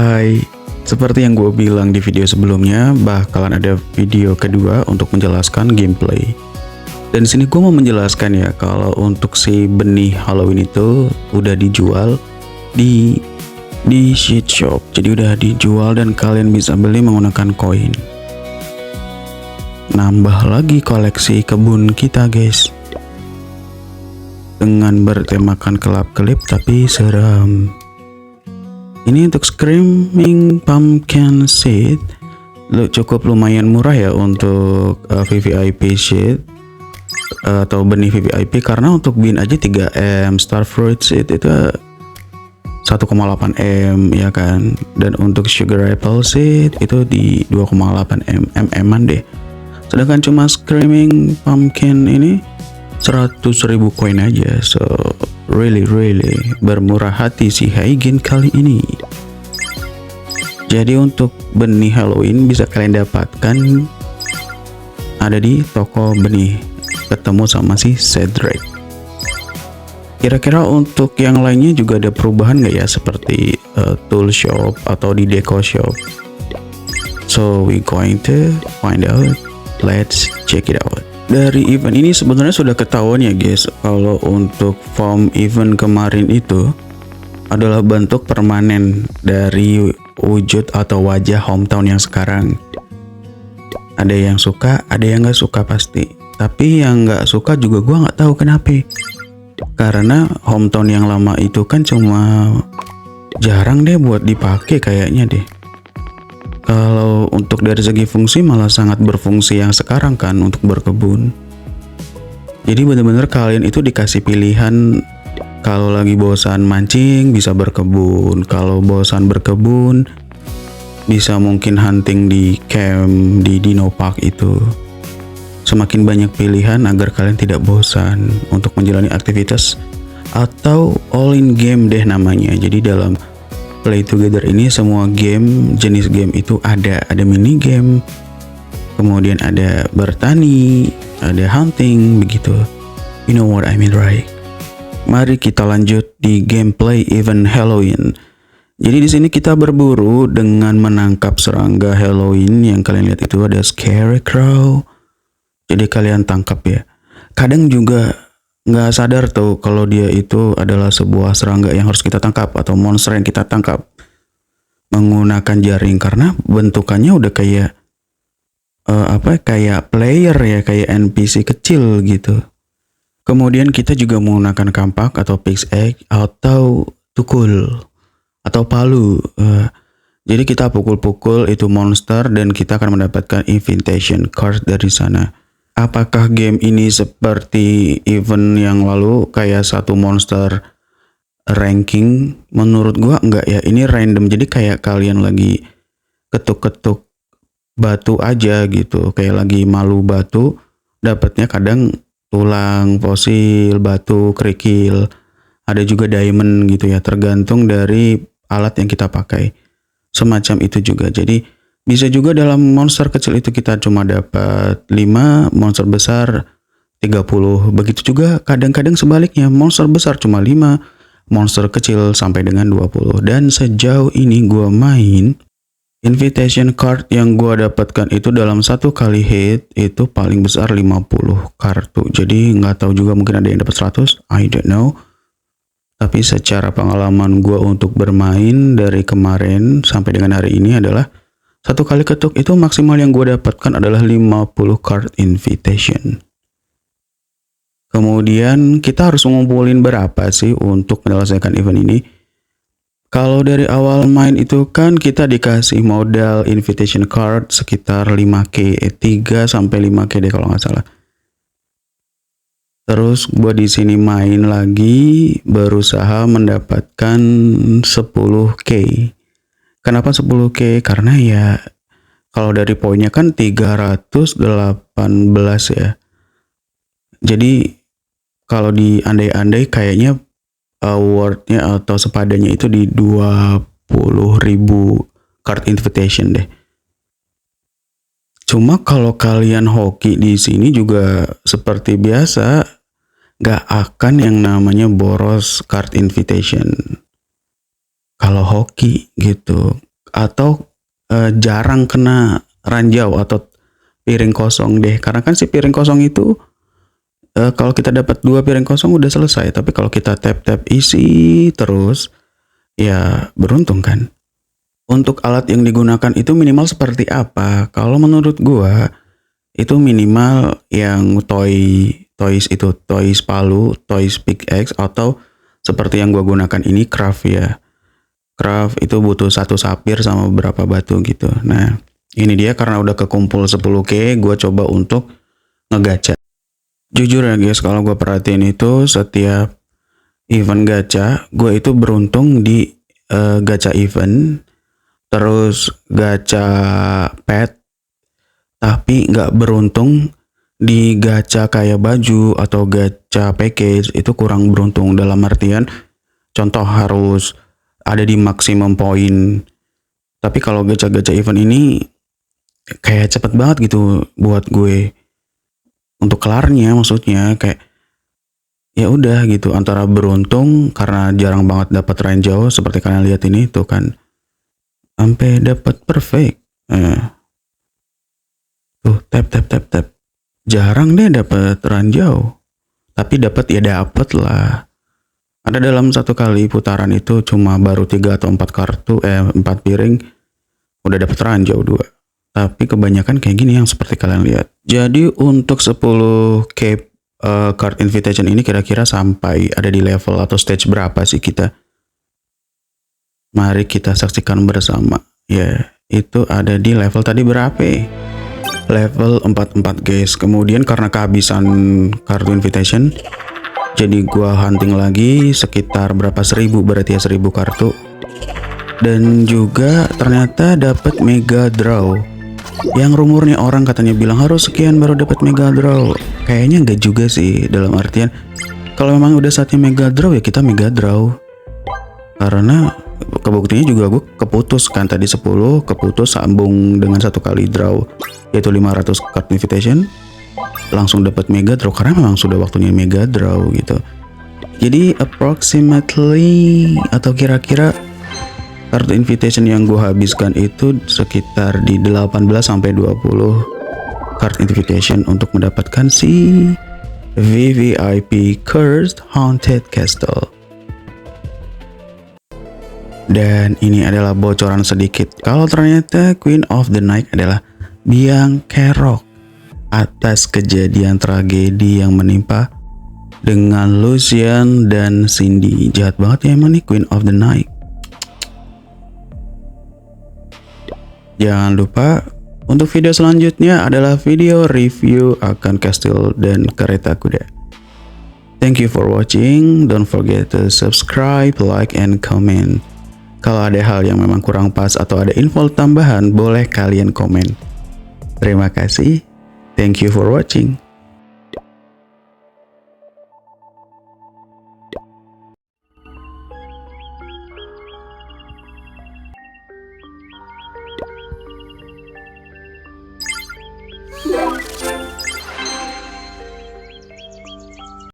Hai, seperti yang gue bilang di video sebelumnya, bakalan ada video kedua untuk menjelaskan gameplay. Dan sini gue mau menjelaskan ya, kalau untuk si benih Halloween itu udah dijual di sheet shop. Jadi udah dijual dan kalian bisa beli menggunakan koin. Nambah lagi koleksi kebun kita guys, dengan bertemakan kelap-kelip tapi seram. Ini untuk Screaming Pumpkin Seed cukup lumayan murah ya untuk VVIP Seed atau benih VVIP, karena untuk bean aja 3M, Starfruit Seed itu 1,8 M ya kan, dan untuk Sugar Apple Seed itu di 2,8 M deh. Sedangkan cuma Screaming Pumpkin ini 100.000 koin aja. So really bermurah hati si Hygiene kali ini. Jadi untuk benih Halloween bisa kalian dapatkan ada di toko benih, ketemu sama si Cedric. Kira-kira untuk yang lainnya juga ada perubahan nggak ya, seperti tool shop atau di deco shop? So we going to find out. Let's check it out. Dari event ini sebenarnya sudah ketahuan ya guys, kalau untuk form event kemarin itu adalah bentuk permanen dari wujud atau wajah hometown yang sekarang. Ada yang suka, ada yang nggak suka pasti. Tapi yang nggak suka juga gue nggak tahu kenapa. Karena hometown yang lama itu kan cuma jarang deh buat dipakai kayaknya deh. Kalau untuk dari segi fungsi malah sangat berfungsi yang sekarang kan untuk berkebun. Jadi benar-benar kalian itu dikasih pilihan, kalau lagi bosan mancing bisa berkebun, kalau bosan berkebun bisa mungkin hunting di camp di Dino Park itu. Semakin banyak pilihan agar kalian tidak bosan untuk menjalani aktivitas atau all in game deh namanya. Jadi dalam Play Together ini semua game, jenis game itu ada mini game, kemudian ada bertani, ada hunting begitu. You know what I mean right? Mari kita lanjut di gameplay event Halloween. Jadi di sini kita berburu dengan menangkap serangga Halloween yang kalian lihat itu ada Scarecrow. Jadi kalian tangkap ya. Kadang juga nggak sadar tuh kalau dia itu adalah sebuah serangga yang harus kita tangkap atau monster yang kita tangkap menggunakan jaring, karena bentukannya udah kayak kayak player ya, kayak NPC kecil gitu. Kemudian kita juga menggunakan kampak atau pickaxe atau tukul atau palu. Jadi kita pukul-pukul itu monster dan kita akan mendapatkan invitation card dari sana. Apakah game ini seperti event yang lalu kayak satu monster ranking? Menurut gua enggak ya, ini random. Jadi kayak kalian lagi ketuk-ketuk batu aja gitu, kayak lagi malu batu, dapatnya kadang tulang, fosil, batu, kerikil, ada juga diamond gitu ya, tergantung dari alat yang kita pakai. Semacam itu juga. Jadi bisa juga dalam monster kecil itu kita cuma dapat 5, monster besar 30. Begitu juga kadang-kadang sebaliknya, monster besar cuma 5, monster kecil sampai dengan 20. Dan sejauh ini gua main, invitation card yang gua dapatkan itu dalam satu kali hit itu paling besar 50 kartu. Jadi nggak tahu juga, mungkin ada yang dapat 100, I don't know. Tapi secara pengalaman gua untuk bermain dari kemarin sampai dengan hari ini adalah satu kali ketuk itu maksimal yang gue dapatkan adalah 50 card invitation. Kemudian kita harus ngumpulin berapa sih untuk menyelesaikan event ini? Kalau dari awal main itu kan kita dikasih modal invitation card sekitar 5k, 3 sampai 5k deh kalau nggak salah. Terus gue di sini main lagi berusaha mendapatkan 10k. Kenapa 10k? Karena ya kalau dari poinnya kan 318 ya. Jadi kalau di andai-andai kayaknya awardnya atau sepadannya itu di 20.000 card invitation deh. Cuma kalau kalian hoki di sini juga seperti biasa, gak akan yang namanya boros card invitation. Kalau hoki gitu, atau jarang kena ranjau atau piring kosong deh. Karena kan si piring kosong itu kalau kita dapat 2 piring kosong udah selesai. Tapi kalau kita tap isi terus, ya beruntung kan. Untuk alat yang digunakan itu minimal seperti apa? Kalau menurut gua itu minimal yang toys palu, toys pickaxe, atau seperti yang gua gunakan ini craft ya. Craft itu butuh 1 sapir sama beberapa batu gitu. Nah, ini dia karena udah kekumpul 10k, gua coba untuk ngegacha. Jujur ya guys, kalau gua perhatiin itu setiap event gacha, gua itu beruntung di gacha event, terus gacha pet, tapi nggak beruntung di gacha kayak baju atau gacha package. Itu kurang beruntung dalam artian contoh harus ada di maksimum poin. Tapi kalau gacha-gacha event ini kayak cepet banget gitu buat gue untuk kelarnya, maksudnya kayak ya udah gitu, antara beruntung karena jarang banget dapat ranjau seperti kalian lihat ini tuh kan, sampai dapat perfect. Tuh tap, jarang deh dapat ranjau, tapi dapat ya dapat lah. Ada dalam satu kali putaran itu cuma baru 3 atau 4 kartu, 4 piring udah dapat ranjau 2. Tapi kebanyakan kayak gini yang seperti kalian lihat. Jadi untuk 10k card invitation ini kira-kira sampai ada di level atau stage berapa sih kita? Mari kita saksikan bersama. Ya, itu ada di level tadi berapa? Level 44 guys. Kemudian karena kehabisan kartu invitation, jadi gua hunting lagi sekitar berapa, 1000 berarti ya, 1000 kartu. Dan juga ternyata dapat mega draw. Yang rumornya orang katanya bilang harus sekian baru dapat mega draw. Kayaknya enggak juga sih, dalam artian kalau memang udah saatnya mega draw ya kita mega draw. Karena kebuktinya juga gue keputus kan, tadi 10 keputus sambung dengan 1 kali draw yaitu 500 card invitation, langsung dapat mega draw karena memang sudah waktunya mega draw gitu. Jadi approximately atau kira-kira kartu invitation yang gue habiskan itu sekitar di 18-20 card invitation untuk mendapatkan si VVIP Cursed Haunted Castle. Dan ini adalah bocoran sedikit kalau ternyata Queen of the Night adalah biang kerok atas kejadian tragedi yang menimpa dengan Lucian dan Cindy. Jahat banget ya emang nih Queen of the Night. Jangan lupa untuk video selanjutnya adalah video review akan kastil dan kereta kuda. Thank you for watching. Don't forget to subscribe, like, and comment. Kalau ada hal yang memang kurang pas atau ada info tambahan, boleh kalian komen. Terima kasih. Thank you for watching.